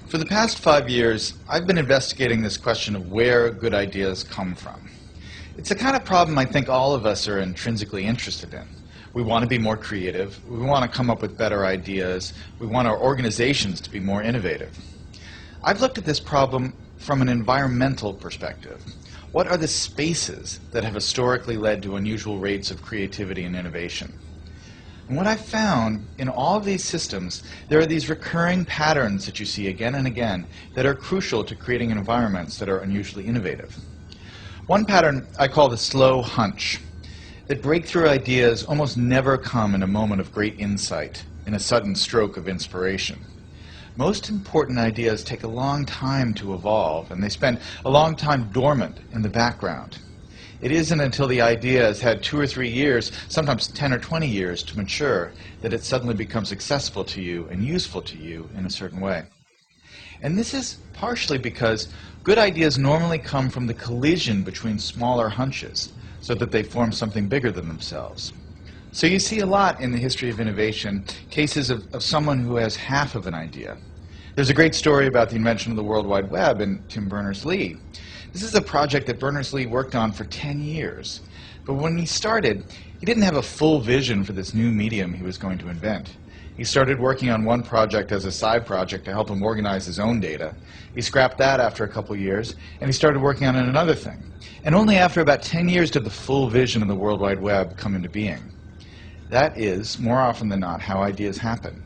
For the past 5 years, I've been investigating this question of where good ideas come from. It's the kind of problem I think all of us are intrinsically interested in. We want to be more creative, we want to come up with better ideas, we want our organizations to be more innovative. I've looked at this problem from an environmental perspective. What are the spaces that have historically led to unusual rates of creativity and innovation? And what I've found in all of these systems, there are these recurring patterns that you see again and again that are crucial to creating environments that are unusually innovative. One pattern I call the slow hunch, that breakthrough ideas almost never come in a moment of great insight, in a sudden stroke of inspiration. Most important ideas take a long time to evolve, and they spend a long time dormant in the background. It isn't until the idea has had 2 or 3 years, sometimes 10 or 20 years to mature, that it suddenly becomes accessible to you and useful to you in a certain way. And this is partially because good ideas normally come from the collision between smaller hunches, so that they form something bigger than themselves. So you see a lot in the history of innovation, cases of someone who has half of an idea. There's a great story about the invention of the World Wide Web in Tim Berners-Lee. This is a project that Berners-Lee worked on for 10 years. But when he started, he didn't have a full vision for this new medium he was going to invent. He started working on one project as a side project to help him organize his own data. He scrapped that after a couple years, and he started working on another thing. And only after about 10 years did the full vision of the World Wide Web come into being. That is, more often than not, how ideas happen.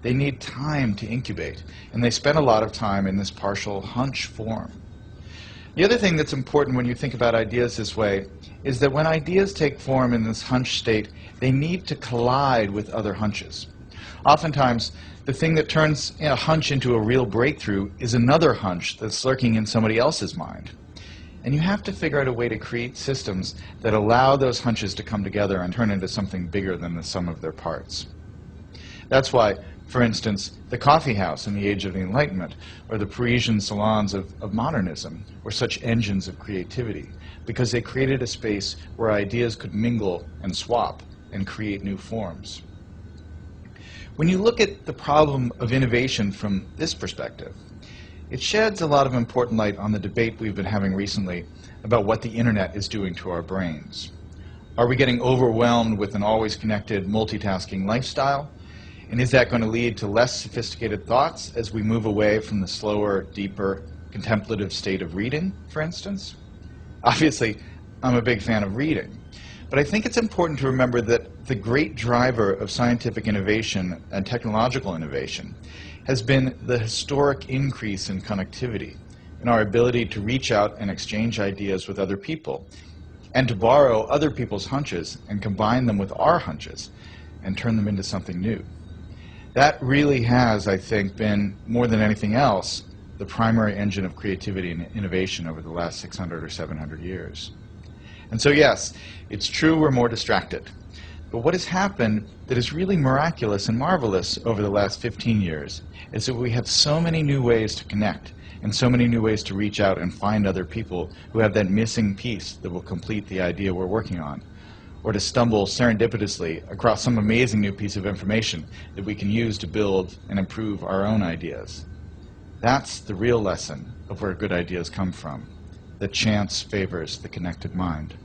They need time to incubate, and they spend a lot of time in this partial hunch form. The other thing that's important when you think about ideas this way is that when ideas take form in this hunch state, they need to collide with other hunches. Oftentimes, the thing that turns a hunch into a real breakthrough is another hunch that's lurking in somebody else's mind. And you have to figure out a way to create systems that allow those hunches to come together and turn into something bigger than the sum of their parts. That's why, for instance, the coffee house in the Age of the Enlightenment, or the Parisian salons of modernism, were such engines of creativity, because they created a space where ideas could mingle and swap and create new forms. When you look at the problem of innovation from this perspective, it sheds a lot of important light on the debate we've been having recently about what the internet is doing to our brains. Are we getting overwhelmed with an always connected, multitasking lifestyle? And is that going to lead to less sophisticated thoughts as we move away from the slower, deeper, contemplative state of reading, for instance? Obviously, I'm a big fan of reading. But I think it's important to remember that the great driver of scientific innovation and technological innovation has been the historic increase in connectivity, in our ability to reach out and exchange ideas with other people, and to borrow other people's hunches and combine them with our hunches and turn them into something new. That really has, I think, been, more than anything else, the primary engine of creativity and innovation over the last 600 or 700 years. And so yes, it's true we're more distracted. But what has happened that is really miraculous and marvelous over the last 15 years is that we have so many new ways to connect and so many new ways to reach out and find other people who have that missing piece that will complete the idea we're working on, or to stumble serendipitously across some amazing new piece of information that we can use to build and improve our own ideas. That's the real lesson of where good ideas come from, that chance favors the connected mind.